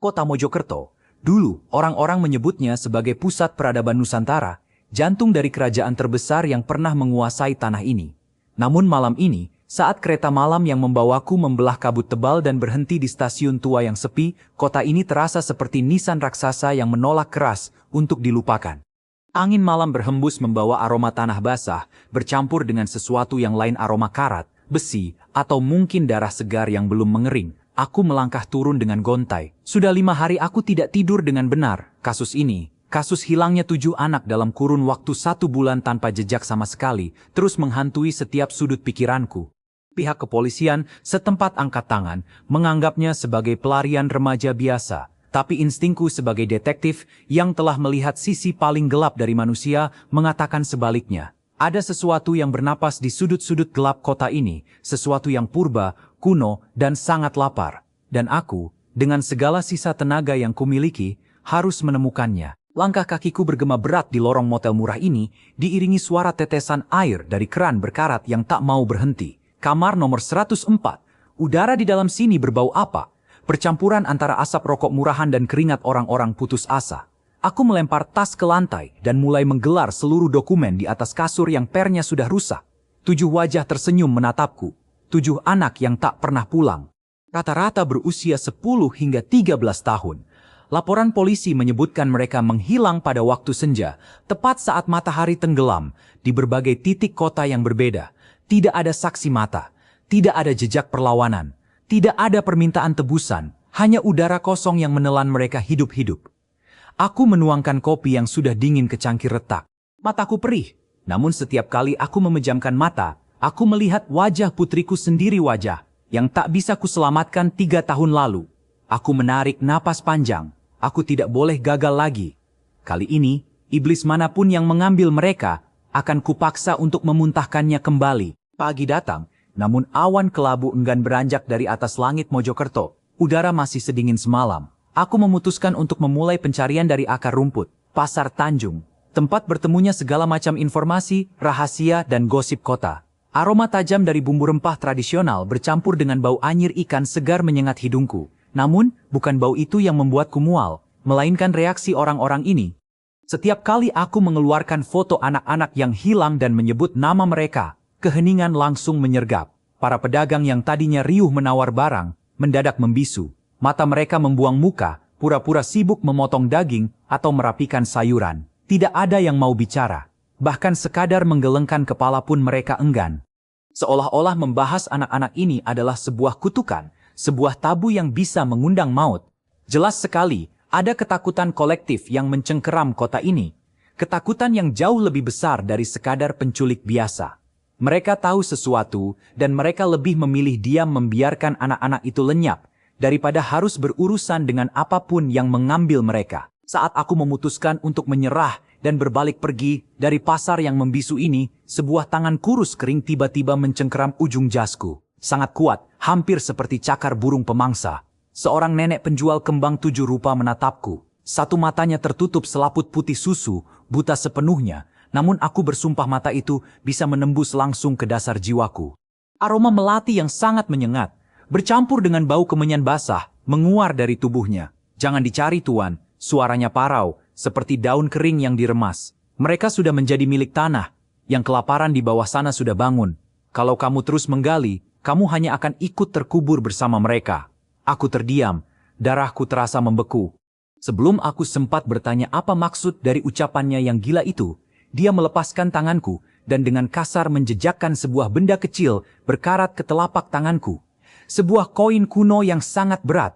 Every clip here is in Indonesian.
Kota Mojokerto, dulu orang-orang menyebutnya sebagai pusat peradaban Nusantara, jantung dari kerajaan terbesar yang pernah menguasai tanah ini. Namun malam ini, saat kereta malam yang membawaku membelah kabut tebal dan berhenti di stasiun tua yang sepi, kota ini terasa seperti nisan raksasa yang menolak keras untuk dilupakan. Angin malam berhembus membawa aroma tanah basah, bercampur dengan sesuatu yang lain, aroma karat, besi, atau mungkin darah segar yang belum mengering. Aku melangkah turun dengan gontai. Sudah 5 hari aku tidak tidur dengan benar. Kasus hilangnya 7 anak dalam kurun waktu 1 bulan tanpa jejak sama sekali, terus menghantui setiap sudut pikiranku. Pihak kepolisian setempat angkat tangan, menganggapnya sebagai pelarian remaja biasa. Tapi instingku sebagai detektif yang telah melihat sisi paling gelap dari manusia mengatakan sebaliknya. Ada sesuatu yang bernapas di sudut-sudut gelap kota ini, sesuatu yang purba, kuno, dan sangat lapar. Dan aku, dengan segala sisa tenaga yang kumiliki, harus menemukannya. Langkah kakiku bergema berat di lorong motel murah ini, diiringi suara tetesan air dari keran berkarat yang tak mau berhenti. Kamar nomor 104. Udara di dalam sini berbau apa? Percampuran antara asap rokok murahan dan keringat orang-orang putus asa. Aku melempar tas ke lantai dan mulai menggelar seluruh dokumen di atas kasur yang pernya sudah rusak. 7 wajah tersenyum menatapku. 7 anak yang tak pernah pulang. Rata-rata berusia 10 hingga 13 tahun. Laporan polisi menyebutkan mereka menghilang pada waktu senja, tepat saat matahari tenggelam, di berbagai titik kota yang berbeda. Tidak ada saksi mata, tidak ada jejak perlawanan, tidak ada permintaan tebusan, hanya udara kosong yang menelan mereka hidup-hidup. Aku menuangkan kopi yang sudah dingin ke cangkir retak. Mataku perih, namun setiap kali aku memejamkan mata, aku melihat wajah putriku sendiri, wajah yang tak bisa kuselamatkan 3 tahun lalu. Aku menarik napas panjang. Aku tidak boleh gagal lagi. Kali ini, iblis manapun yang mengambil mereka, akan kupaksa untuk memuntahkannya kembali. Pagi datang, namun awan kelabu enggan beranjak dari atas langit Mojokerto. Udara masih sedingin semalam. Aku memutuskan untuk memulai pencarian dari akar rumput, Pasar Tanjung, tempat bertemunya segala macam informasi, rahasia, dan gosip kota. Aroma tajam dari bumbu rempah tradisional bercampur dengan bau anyir ikan segar menyengat hidungku. Namun, bukan bau itu yang membuatku mual, melainkan reaksi orang-orang ini. Setiap kali aku mengeluarkan foto anak-anak yang hilang dan menyebut nama mereka, keheningan langsung menyergap. Para pedagang yang tadinya riuh menawar barang, mendadak membisu. Mata mereka membuang muka, pura-pura sibuk memotong daging atau merapikan sayuran. Tidak ada yang mau bicara. Bahkan sekadar menggelengkan kepala pun mereka enggan. Seolah-olah membahas anak-anak ini adalah sebuah kutukan, sebuah tabu yang bisa mengundang maut. Jelas sekali, ada ketakutan kolektif yang mencengkeram kota ini. Ketakutan yang jauh lebih besar dari sekadar penculik biasa. Mereka tahu sesuatu, dan mereka lebih memilih diam membiarkan anak-anak itu lenyap, daripada harus berurusan dengan apapun yang mengambil mereka. Saat aku memutuskan untuk menyerah dan berbalik pergi dari pasar yang membisu ini, sebuah tangan kurus kering tiba-tiba mencengkeram ujung jasku. Sangat kuat, hampir seperti cakar burung pemangsa. Seorang nenek penjual kembang 7 rupa menatapku. Satu matanya tertutup selaput putih susu, buta sepenuhnya, namun aku bersumpah mata itu bisa menembus langsung ke dasar jiwaku. Aroma melati yang sangat menyengat, bercampur dengan bau kemenyan basah, menguar dari tubuhnya. Jangan dicari tuan, suaranya parau, seperti daun kering yang diremas. Mereka sudah menjadi milik tanah, yang kelaparan di bawah sana sudah bangun. Kalau kamu terus menggali, kamu hanya akan ikut terkubur bersama mereka. Aku terdiam, darahku terasa membeku. Sebelum aku sempat bertanya apa maksud dari ucapannya yang gila itu, dia melepaskan tanganku dan dengan kasar menjejakkan sebuah benda kecil berkarat ke telapak tanganku. Sebuah koin kuno yang sangat berat.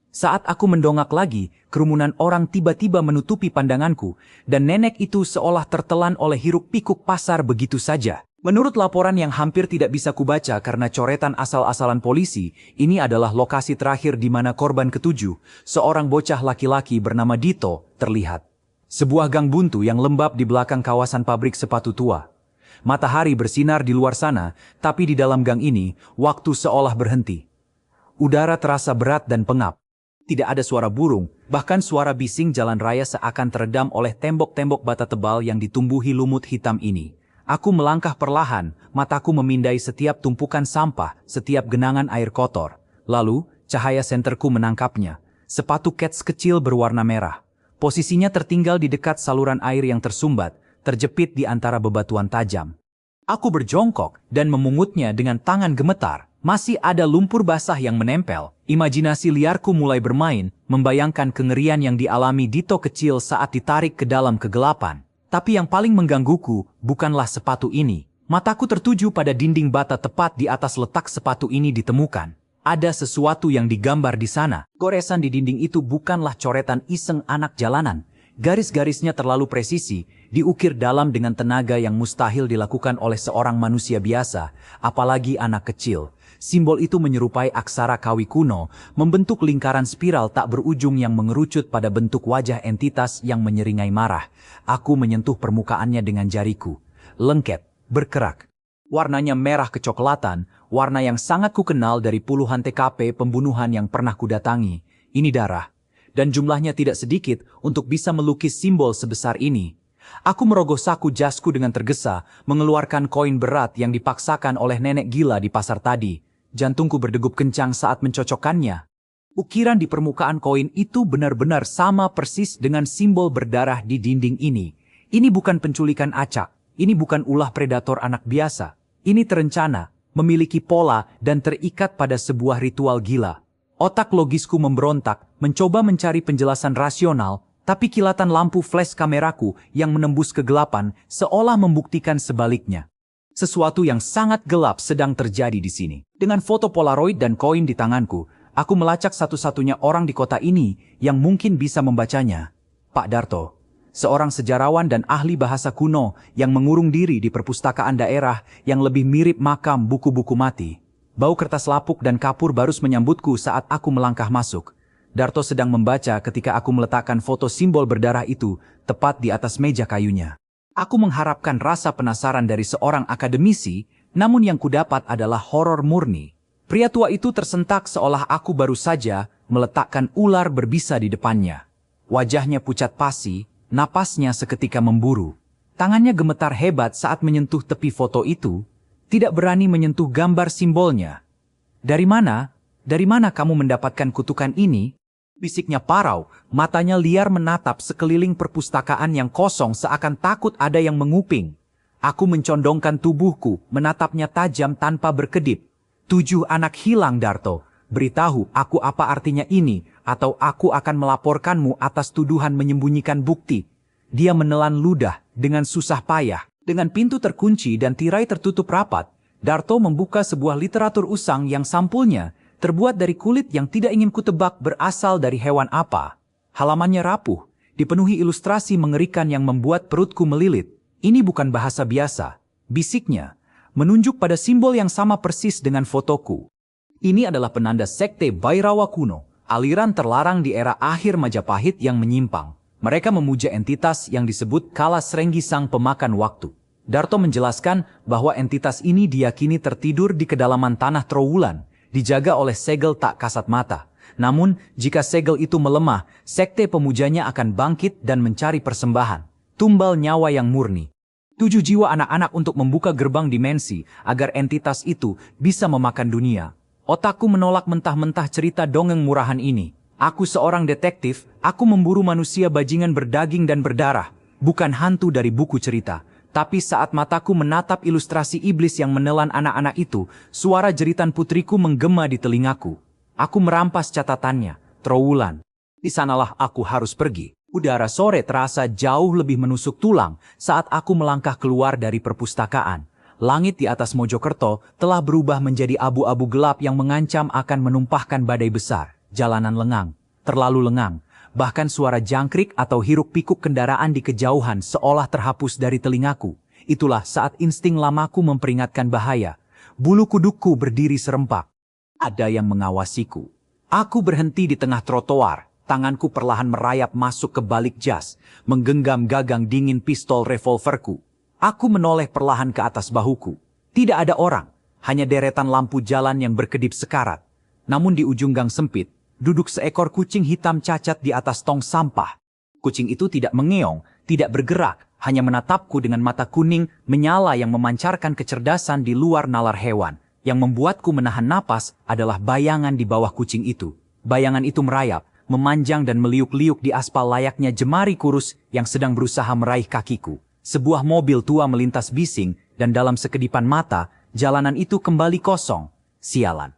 Saat aku mendongak lagi, kerumunan orang tiba-tiba menutupi pandanganku, dan nenek itu seolah tertelan oleh hiruk-pikuk pasar begitu saja. Menurut laporan yang hampir tidak bisa kubaca karena coretan asal-asalan polisi, ini adalah lokasi terakhir di mana korban ketujuh, seorang bocah laki-laki bernama Dito, terlihat. Sebuah gang buntu yang lembab di belakang kawasan pabrik sepatu tua. Matahari bersinar di luar sana, tapi di dalam gang ini, waktu seolah berhenti. Udara terasa berat dan pengap. Tidak ada suara burung, bahkan suara bising jalan raya seakan teredam oleh tembok-tembok bata tebal yang ditumbuhi lumut hitam ini. Aku melangkah perlahan, mataku memindai setiap tumpukan sampah, setiap genangan air kotor. Lalu, cahaya senterku menangkapnya. sepatu kets kecil berwarna merah. Posisinya tertinggal di dekat saluran air yang tersumbat, terjepit di antara bebatuan tajam. Aku berjongkok dan memungutnya dengan tangan gemetar. Masih ada lumpur basah yang menempel. Imajinasi liarku mulai bermain, membayangkan kengerian yang dialami Dito kecil saat ditarik ke dalam kegelapan. Tapi yang paling menggangguku bukanlah sepatu ini. Mataku tertuju pada dinding bata tepat di atas letak sepatu ini ditemukan. Ada sesuatu yang digambar di sana. Goresan di dinding itu bukanlah coretan iseng anak jalanan. Garis-garisnya terlalu presisi, diukir dalam dengan tenaga yang mustahil dilakukan oleh seorang manusia biasa, apalagi anak kecil. Simbol itu menyerupai aksara Kawi kuno, membentuk lingkaran spiral tak berujung yang mengerucut pada bentuk wajah entitas yang menyeringai marah. Aku menyentuh permukaannya dengan jariku. Lengket, berkerak. Warnanya merah kecoklatan, warna yang sangat kukenal dari puluhan TKP pembunuhan yang pernah kudatangi. Ini darah. Dan jumlahnya tidak sedikit untuk bisa melukis simbol sebesar ini. Aku merogoh saku jasku dengan tergesa, mengeluarkan koin berat yang dipaksakan oleh nenek gila di pasar tadi. Jantungku berdegup kencang saat mencocokkannya. Ukiran di permukaan koin itu benar-benar sama persis dengan simbol berdarah di dinding ini. Ini bukan penculikan acak. Ini bukan ulah predator anak biasa. Ini terencana, memiliki pola dan terikat pada sebuah ritual gila. Otak logisku memberontak, mencoba mencari penjelasan rasional, tapi kilatan lampu flash kameraku yang menembus kegelapan seolah membuktikan sebaliknya. Sesuatu yang sangat gelap sedang terjadi di sini. Dengan foto Polaroid dan koin di tanganku, aku melacak satu-satunya orang di kota ini yang mungkin bisa membacanya. Pak Darto. Seorang sejarawan dan ahli bahasa kuno yang mengurung diri di perpustakaan daerah yang lebih mirip makam buku-buku mati. Bau kertas lapuk dan kapur barus menyambutku saat aku melangkah masuk. Darto sedang membaca ketika aku meletakkan foto simbol berdarah itu tepat di atas meja kayunya. Aku mengharapkan rasa penasaran dari seorang akademisi, namun yang kudapat adalah horor murni. Pria tua itu tersentak seolah aku baru saja meletakkan ular berbisa di depannya. Wajahnya pucat pasi, napasnya seketika memburu. Tangannya gemetar hebat saat menyentuh tepi foto itu, tidak berani menyentuh gambar simbolnya. Dari mana kamu mendapatkan kutukan ini? Bisiknya parau, matanya liar menatap sekeliling perpustakaan yang kosong seakan takut ada yang menguping. Aku mencondongkan tubuhku, menatapnya tajam tanpa berkedip. 7 anak hilang, Darto. Beritahu aku apa artinya ini, atau aku akan melaporkanmu atas tuduhan menyembunyikan bukti. Dia menelan ludah dengan susah payah. Dengan pintu terkunci dan tirai tertutup rapat, Darto membuka sebuah literatur usang yang sampulnya terbuat dari kulit yang tidak ingin kutebak berasal dari hewan apa. Halamannya rapuh, dipenuhi ilustrasi mengerikan yang membuat perutku melilit. Ini bukan bahasa biasa, bisiknya, menunjuk pada simbol yang sama persis dengan fotoku. Ini adalah penanda sekte Bhairawa kuno, aliran terlarang di era akhir Majapahit yang menyimpang. Mereka memuja entitas yang disebut Kala Srenggi sang pemakan waktu. Darto menjelaskan bahwa entitas ini diyakini tertidur di kedalaman tanah Trowulan, dijaga oleh segel tak kasat mata. Namun, jika segel itu melemah, sekte pemujanya akan bangkit dan mencari persembahan, tumbal nyawa yang murni. 7 jiwa anak-anak untuk membuka gerbang dimensi agar entitas itu bisa memakan dunia. Otakku menolak mentah-mentah cerita dongeng murahan ini. Aku seorang detektif, aku memburu manusia bajingan berdaging dan berdarah, bukan hantu dari buku cerita. Tapi saat mataku menatap ilustrasi iblis yang menelan anak-anak itu, suara jeritan putriku menggema di telingaku. Aku merampas catatannya, Trowulan. Di sanalah aku harus pergi. Udara sore terasa jauh lebih menusuk tulang saat aku melangkah keluar dari perpustakaan. Langit di atas Mojokerto telah berubah menjadi abu-abu gelap yang mengancam akan menumpahkan badai besar. Jalanan lengang, terlalu lengang. Bahkan suara jangkrik atau hiruk-pikuk kendaraan di kejauhan seolah terhapus dari telingaku. Itulah saat insting lamaku memperingatkan bahaya. Bulu kudukku berdiri serempak. Ada yang mengawasiku. Aku berhenti di tengah trotoar. Tanganku perlahan merayap masuk ke balik jas, menggenggam gagang dingin pistol revolverku. Aku menoleh perlahan ke atas bahuku. Tidak ada orang, hanya deretan lampu jalan yang berkedip sekarat. Namun di ujung gang sempit, duduk seekor kucing hitam cacat di atas tong sampah. Kucing itu tidak mengeong, tidak bergerak, hanya menatapku dengan mata kuning menyala yang memancarkan kecerdasan di luar nalar hewan. Yang membuatku menahan napas adalah bayangan di bawah kucing itu. Bayangan itu merayap, memanjang dan meliuk-liuk di aspal layaknya jemari kurus yang sedang berusaha meraih kakiku. Sebuah mobil tua melintas bising dan dalam sekedipan mata, jalanan itu kembali kosong. Sialan.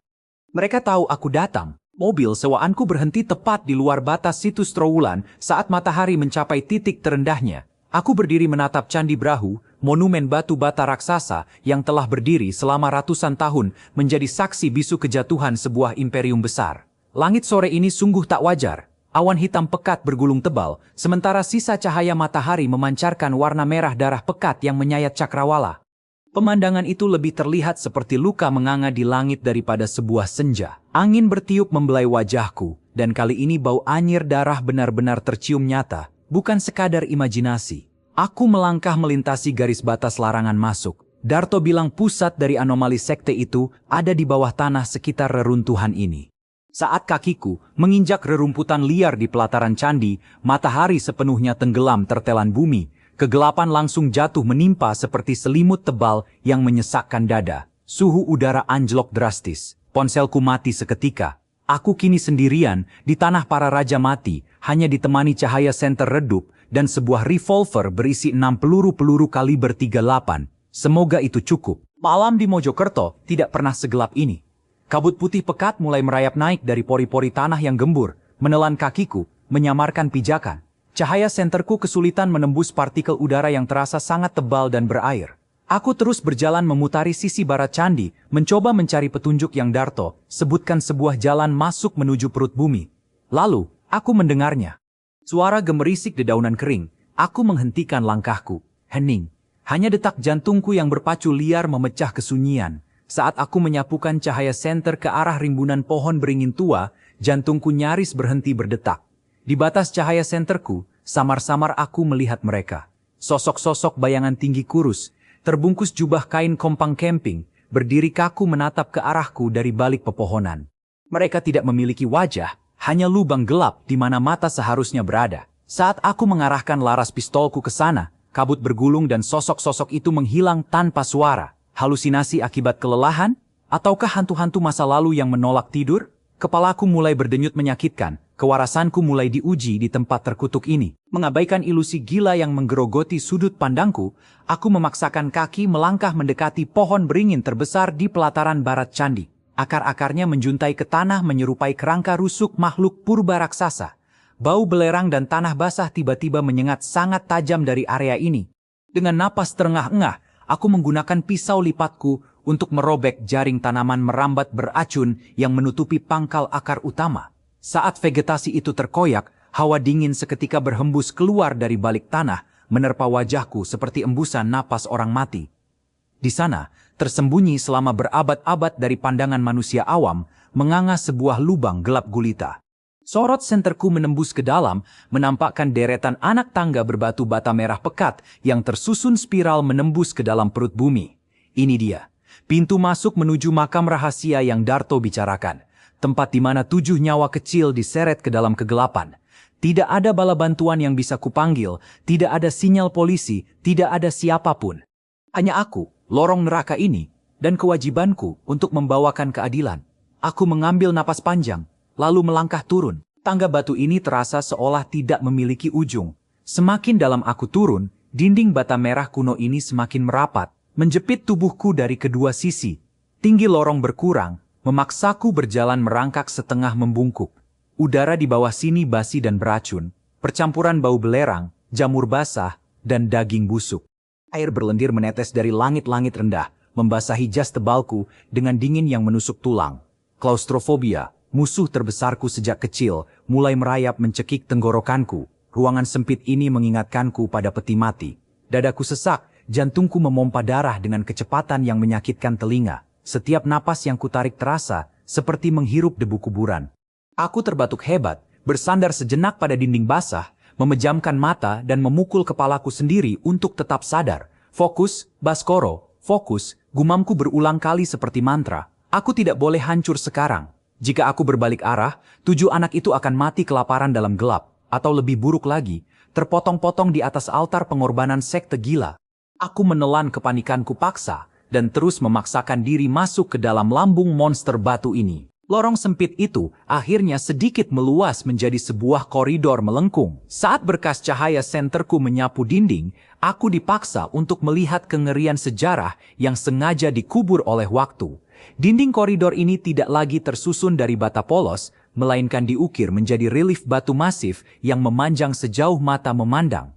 Mereka tahu aku datang. Mobil sewaanku berhenti tepat di luar batas situs Trowulan saat matahari mencapai titik terendahnya. Aku berdiri menatap Candi Brahu, monumen batu bata raksasa yang telah berdiri selama ratusan tahun menjadi saksi bisu kejatuhan sebuah imperium besar. Langit sore ini sungguh tak wajar. Awan hitam pekat bergulung tebal, sementara sisa cahaya matahari memancarkan warna merah darah pekat yang menyayat cakrawala. Pemandangan itu lebih terlihat seperti luka menganga di langit daripada sebuah senja. Angin bertiup membelai wajahku, dan kali ini bau anyir darah benar-benar tercium nyata, bukan sekadar imajinasi. Aku melangkah melintasi garis batas larangan masuk. Darto bilang pusat dari anomali sekte itu ada di bawah tanah sekitar reruntuhan ini. Saat kakiku menginjak rerumputan liar di pelataran candi, matahari sepenuhnya tenggelam tertelan bumi. Kegelapan langsung jatuh menimpa seperti selimut tebal yang menyesakkan dada. Suhu udara anjlok drastis. Ponselku mati seketika. Aku kini sendirian di tanah para raja mati, hanya ditemani cahaya senter redup dan sebuah revolver berisi 6 peluru kaliber 38. Semoga itu cukup. Malam di Mojokerto tidak pernah segelap ini. Kabut putih pekat mulai merayap naik dari pori-pori tanah yang gembur, menelan kakiku, menyamarkan pijakan. Cahaya senterku kesulitan menembus partikel udara yang terasa sangat tebal dan berair. Aku terus berjalan memutari sisi barat candi, mencoba mencari petunjuk yang Darto sebutkan sebuah jalan masuk menuju perut bumi. Lalu, aku mendengarnya. Suara gemerisik dedaunan kering. Aku menghentikan langkahku. Hening. Hanya detak jantungku yang berpacu liar memecah kesunyian. Saat aku menyapukan cahaya senter ke arah rimbunan pohon beringin tua, jantungku nyaris berhenti berdetak. Di batas cahaya senterku, samar-samar aku melihat mereka. Sosok-sosok bayangan tinggi kurus, terbungkus jubah kain kompang camping, berdiri kaku menatap ke arahku dari balik pepohonan. Mereka tidak memiliki wajah, hanya lubang gelap di mana mata seharusnya berada. Saat aku mengarahkan laras pistolku ke sana, kabut bergulung dan sosok-sosok itu menghilang tanpa suara. Halusinasi akibat kelelahan? Ataukah hantu-hantu masa lalu yang menolak tidur? Kepalaku mulai berdenyut menyakitkan, kewarasanku mulai diuji di tempat terkutuk ini. Mengabaikan ilusi gila yang menggerogoti sudut pandangku, aku memaksakan kaki melangkah mendekati pohon beringin terbesar di pelataran barat candi. Akar-akarnya menjuntai ke tanah menyerupai kerangka rusuk makhluk purba raksasa. Bau belerang dan tanah basah tiba-tiba menyengat sangat tajam dari area ini. Dengan napas terengah-engah, aku menggunakan pisau lipatku untuk merobek jaring tanaman merambat beracun yang menutupi pangkal akar utama. Saat vegetasi itu terkoyak, hawa dingin seketika berhembus keluar dari balik tanah, menerpa wajahku seperti embusan napas orang mati. Di sana, tersembunyi selama berabad-abad dari pandangan manusia awam, menganga sebuah lubang gelap gulita. Sorot senterku menembus ke dalam, menampakkan deretan anak tangga berbatu bata merah pekat yang tersusun spiral menembus ke dalam perut bumi. Ini dia, pintu masuk menuju makam rahasia yang Darto bicarakan. Tempat di mana 7 nyawa kecil diseret ke dalam kegelapan. Tidak ada bala bantuan yang bisa kupanggil, tidak ada sinyal polisi, tidak ada siapapun. Hanya aku, lorong neraka ini, dan kewajibanku untuk membawakan keadilan. Aku mengambil napas panjang, lalu melangkah turun. Tangga batu ini terasa seolah tidak memiliki ujung. Semakin dalam aku turun, dinding bata merah kuno ini semakin merapat, menjepit tubuhku dari kedua sisi. Tinggi lorong berkurang, memaksaku berjalan merangkak setengah membungkuk. Udara di bawah sini basi dan beracun, percampuran bau belerang, jamur basah, dan daging busuk. Air berlendir menetes dari langit-langit rendah, membasahi jas tebalku dengan dingin yang menusuk tulang. Klaustrofobia, musuh terbesarku sejak kecil, mulai merayap mencekik tenggorokanku. Ruangan sempit ini mengingatkanku pada peti mati. Dadaku sesak, jantungku memompa darah dengan kecepatan yang menyakitkan telinga. Setiap napas yang kutarik terasa seperti menghirup debu kuburan. Aku terbatuk hebat, bersandar sejenak pada dinding basah, memejamkan mata dan memukul kepalaku sendiri untuk tetap sadar. Fokus, Baskoro, fokus, gumamku berulang kali seperti mantra. Aku tidak boleh hancur sekarang. Jika aku berbalik arah, 7 anak itu akan mati kelaparan dalam gelap, atau lebih buruk lagi, terpotong-potong di atas altar pengorbanan sekte gila. Aku menelan kepanikanku paksa, dan terus memaksakan diri masuk ke dalam lambung monster batu ini. Lorong sempit itu akhirnya sedikit meluas menjadi sebuah koridor melengkung. Saat berkas cahaya senterku menyapu dinding, aku dipaksa untuk melihat kengerian sejarah yang sengaja dikubur oleh waktu. Dinding koridor ini tidak lagi tersusun dari bata polos, melainkan diukir menjadi relief batu masif yang memanjang sejauh mata memandang.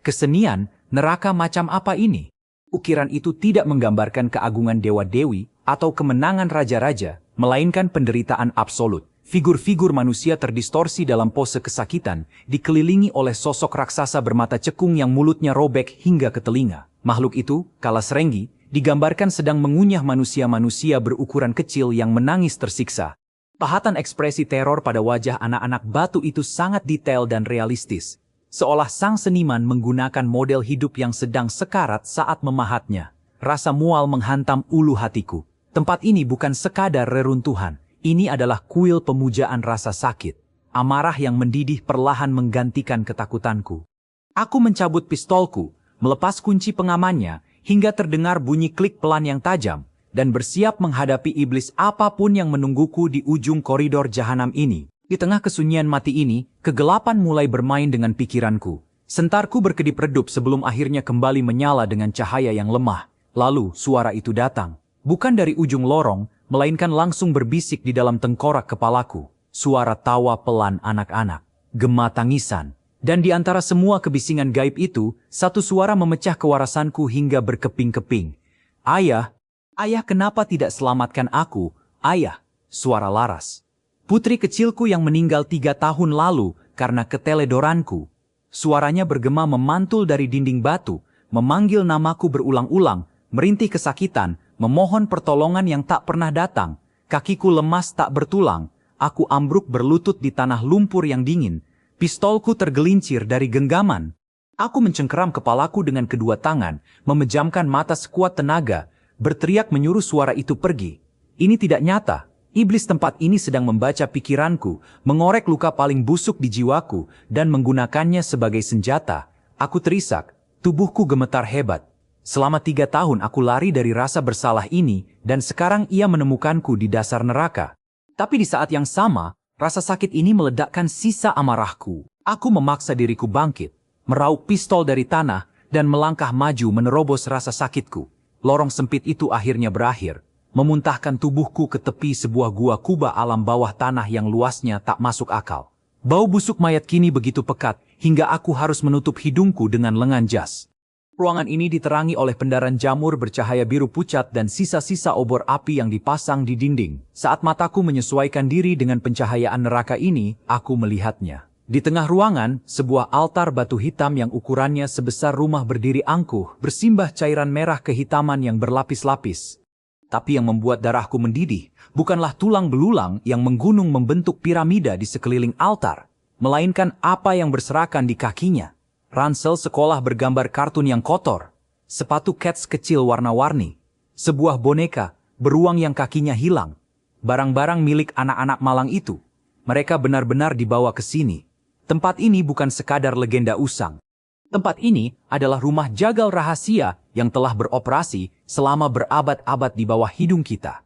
Kesenian, neraka macam apa ini? Ukiran itu tidak menggambarkan keagungan dewa-dewi atau kemenangan raja-raja, melainkan penderitaan absolut. Figur-figur manusia terdistorsi dalam pose kesakitan, dikelilingi oleh sosok raksasa bermata cekung yang mulutnya robek hingga ke telinga. Makhluk itu, Kalasrenggi, digambarkan sedang mengunyah manusia-manusia berukuran kecil yang menangis tersiksa. Pahatan ekspresi teror pada wajah anak-anak batu itu sangat detail dan realistis. Seolah sang seniman menggunakan model hidup yang sedang sekarat saat memahatnya. Rasa mual menghantam ulu hatiku. Tempat ini bukan sekadar reruntuhan. Ini adalah kuil pemujaan rasa sakit. Amarah yang mendidih perlahan menggantikan ketakutanku. Aku mencabut pistolku, melepas kunci pengamannya, hingga terdengar bunyi klik pelan yang tajam, dan bersiap menghadapi iblis apapun yang menungguku di ujung koridor jahanam ini. Di tengah kesunyian mati ini, kegelapan mulai bermain dengan pikiranku. Sentarku berkedip redup sebelum akhirnya kembali menyala dengan cahaya yang lemah. Lalu suara itu datang. Bukan dari ujung lorong, melainkan langsung berbisik di dalam tengkorak kepalaku. Suara tawa pelan anak-anak, gema tangisan. Dan di antara semua kebisingan gaib itu, satu suara memecah kewarasanku hingga berkeping-keping. Ayah, ayah kenapa tidak selamatkan aku? Ayah, suara Laras. Putri kecilku yang meninggal 3 tahun lalu karena keteledoranku. Suaranya bergema memantul dari dinding batu, memanggil namaku berulang-ulang, merintih kesakitan, memohon pertolongan yang tak pernah datang. Kakiku lemas tak bertulang, aku ambruk berlutut di tanah lumpur yang dingin. Pistolku tergelincir dari genggaman. Aku mencengkeram kepalaku dengan kedua tangan, memejamkan mata sekuat tenaga, berteriak menyuruh suara itu pergi. Ini tidak nyata. Iblis tempat ini sedang membaca pikiranku, mengorek luka paling busuk di jiwaku, dan menggunakannya sebagai senjata. Aku terisak, tubuhku gemetar hebat. Selama 3 tahun aku lari dari rasa bersalah ini, dan sekarang ia menemukanku di dasar neraka. Tapi di saat yang sama, rasa sakit ini meledakkan sisa amarahku. Aku memaksa diriku bangkit, meraup pistol dari tanah, dan melangkah maju menerobos rasa sakitku. Lorong sempit itu akhirnya berakhir, memuntahkan tubuhku ke tepi sebuah gua kuba alam bawah tanah yang luasnya tak masuk akal. Bau busuk mayat kini begitu pekat, hingga aku harus menutup hidungku dengan lengan jas. Ruangan ini diterangi oleh pendaran jamur bercahaya biru pucat dan sisa-sisa obor api yang dipasang di dinding. Saat mataku menyesuaikan diri dengan pencahayaan neraka ini, aku melihatnya. Di tengah ruangan, sebuah altar batu hitam yang ukurannya sebesar rumah berdiri angkuh, bersimbah cairan merah kehitaman yang berlapis-lapis. Tapi yang membuat darahku mendidih, bukanlah tulang belulang yang menggunung membentuk piramida di sekeliling altar, melainkan apa yang berserakan di kakinya. Ransel sekolah bergambar kartun yang kotor, sepatu kets kecil warna-warni, sebuah boneka, beruang yang kakinya hilang, barang-barang milik anak-anak malang itu. Mereka benar-benar dibawa ke sini. Tempat ini bukan sekadar legenda usang. Tempat ini adalah rumah jagal rahasia yang telah beroperasi selama berabad-abad di bawah hidung kita.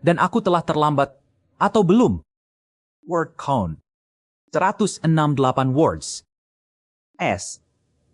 Dan aku telah terlambat, atau belum? Word count 168 words. S.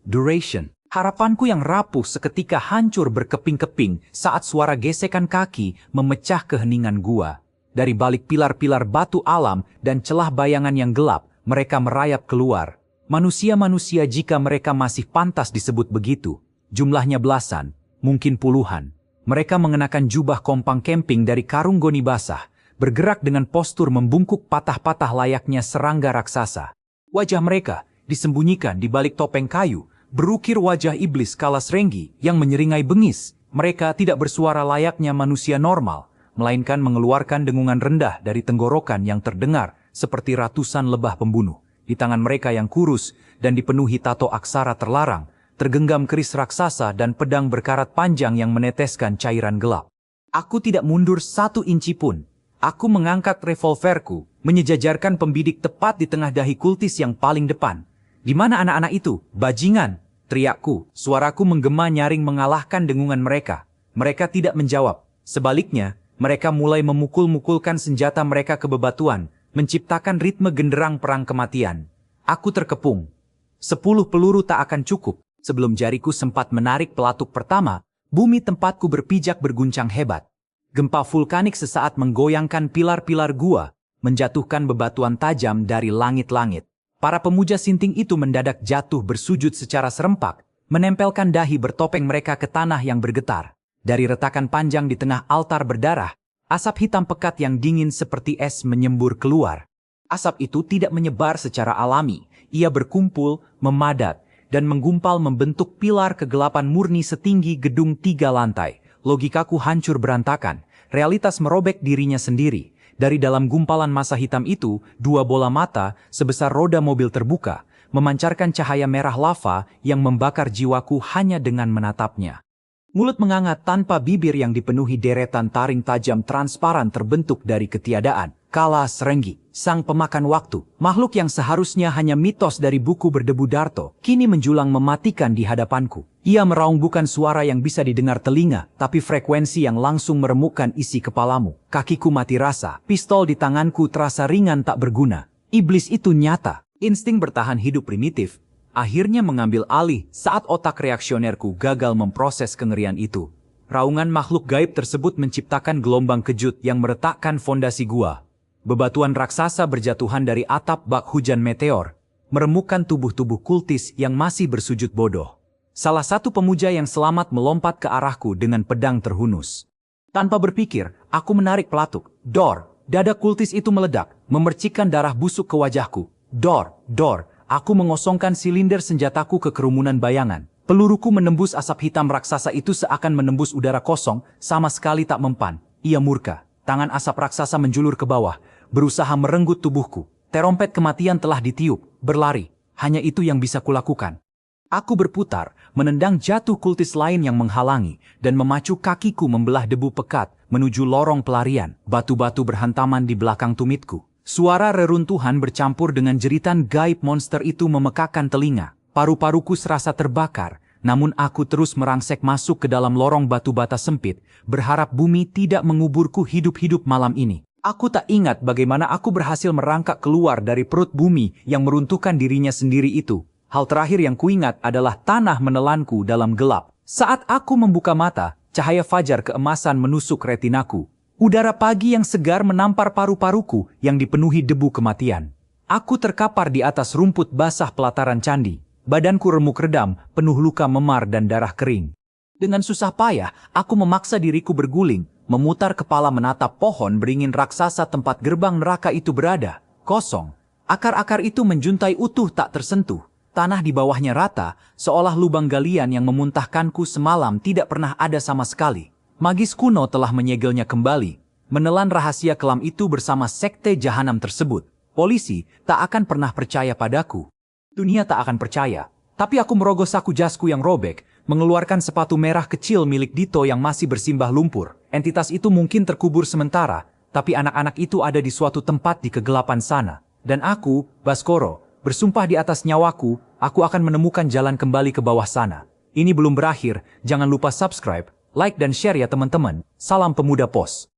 Duration. Harapanku yang rapuh seketika hancur berkeping-keping saat suara gesekan kaki memecah keheningan gua. Dari balik pilar-pilar batu alam dan celah bayangan yang gelap, mereka merayap keluar. Manusia-manusia jika mereka masih pantas disebut begitu. Jumlahnya belasan, mungkin puluhan. Mereka mengenakan jubah kompang camping dari karung goni basah, bergerak dengan postur membungkuk patah-patah layaknya serangga raksasa. Wajah mereka disembunyikan di balik topeng kayu, berukir wajah iblis Kalasrenggi yang menyeringai bengis. Mereka tidak bersuara layaknya manusia normal, melainkan mengeluarkan dengungan rendah dari tenggorokan yang terdengar seperti ratusan lebah pembunuh. Di tangan mereka yang kurus dan dipenuhi tato aksara terlarang, tergenggam keris raksasa dan pedang berkarat panjang yang meneteskan cairan gelap. Aku tidak mundur 1 inci pun. Aku mengangkat revolverku, menyejajarkan pembidik tepat di tengah dahi kultis yang paling depan. Di mana anak-anak itu? Bajingan! Teriakku, suaraku menggema nyaring mengalahkan dengungan mereka. Mereka tidak menjawab. Sebaliknya, Mereka mulai memukul-mukulkan senjata mereka ke bebatuan, menciptakan ritme genderang perang kematian. Aku terkepung. 10 peluru tak akan cukup. Sebelum jariku sempat menarik pelatuk pertama, bumi tempatku berpijak berguncang hebat. Gempa vulkanik sesaat menggoyangkan pilar-pilar gua, menjatuhkan bebatuan tajam dari langit-langit. Para pemuja sinting itu mendadak jatuh bersujud secara serempak, menempelkan dahi bertopeng mereka ke tanah yang bergetar. Dari retakan panjang di tengah altar berdarah, asap hitam pekat yang dingin seperti es menyembur keluar. Asap itu tidak menyebar secara alami, ia berkumpul, memadat, dan menggumpal membentuk pilar kegelapan murni setinggi gedung 3 lantai. Logikaku hancur berantakan, realitas merobek dirinya sendiri. Dari dalam gumpalan massa hitam itu, 2 bola mata sebesar roda mobil terbuka, memancarkan cahaya merah lava yang membakar jiwaku hanya dengan menatapnya. Mulut menganga tanpa bibir yang dipenuhi deretan taring tajam transparan terbentuk dari ketiadaan. Kala Serenggi, sang pemakan waktu, makhluk yang seharusnya hanya mitos dari buku berdebu Darto, kini menjulang mematikan di hadapanku. Ia meraung bukan suara yang bisa didengar telinga, tapi frekuensi yang langsung meremukkan isi kepalamu. Kakiku mati rasa, pistol di tanganku terasa ringan tak berguna. Iblis itu nyata. Insting bertahan hidup primitif akhirnya mengambil alih saat otak reaksionerku gagal memproses kengerian itu. Raungan makhluk gaib tersebut menciptakan gelombang kejut yang meretakkan fondasi gua. Bebatuan raksasa berjatuhan dari atap bak hujan meteor, meremukkan tubuh-tubuh kultis yang masih bersujud bodoh. Salah satu pemuja yang selamat melompat ke arahku dengan pedang terhunus. Tanpa berpikir, aku menarik pelatuk. Dor! Dada kultis itu meledak, memercikkan darah busuk ke wajahku. Dor! Dor! Aku mengosongkan silinder senjataku ke kerumunan bayangan. Peluruku menembus asap hitam raksasa itu seakan menembus udara kosong, sama sekali tak mempan. Ia murka. Tangan asap raksasa menjulur ke bawah, berusaha merenggut tubuhku. Terompet kematian telah ditiup, berlari. Hanya itu yang bisa kulakukan. Aku berputar, menendang jatuh kultis lain yang menghalangi, dan memacu kakiku membelah debu pekat menuju lorong pelarian. Batu-batu berhantaman di belakang tumitku. Suara reruntuhan bercampur dengan jeritan gaib monster itu memekakan telinga. Paru-paruku serasa terbakar, namun aku terus merangsek masuk ke dalam lorong batu bata sempit, berharap bumi tidak menguburku hidup-hidup malam ini. Aku tak ingat bagaimana aku berhasil merangkak keluar dari perut bumi yang meruntuhkan dirinya sendiri itu. Hal terakhir yang kuingat adalah tanah menelanku dalam gelap. Saat aku membuka mata, cahaya fajar keemasan menusuk retinaku. Udara pagi yang segar menampar paru-paruku yang dipenuhi debu kematian. Aku terkapar di atas rumput basah pelataran candi. Badanku remuk redam, penuh luka memar dan darah kering. Dengan susah payah, aku memaksa diriku berguling, memutar kepala menatap pohon beringin raksasa tempat gerbang neraka itu berada. Kosong. Akar-akar itu menjuntai utuh tak tersentuh. Tanah di bawahnya rata, seolah lubang galian yang memuntahkanku semalam tidak pernah ada sama sekali. Magis kuno telah menyegelnya kembali, menelan rahasia kelam itu bersama sekte jahanam tersebut. Polisi tak akan pernah percaya padaku. Dunia tak akan percaya. Tapi aku merogoh saku jasku yang robek, mengeluarkan sepatu merah kecil milik Dito yang masih bersimbah lumpur. Entitas itu mungkin terkubur sementara, tapi anak-anak itu ada di suatu tempat di kegelapan sana. Dan aku, Baskoro, bersumpah di atas nyawaku, aku akan menemukan jalan kembali ke bawah sana. Ini belum berakhir, jangan lupa subscribe, like dan share ya teman-teman. Salam Pemuda Pos.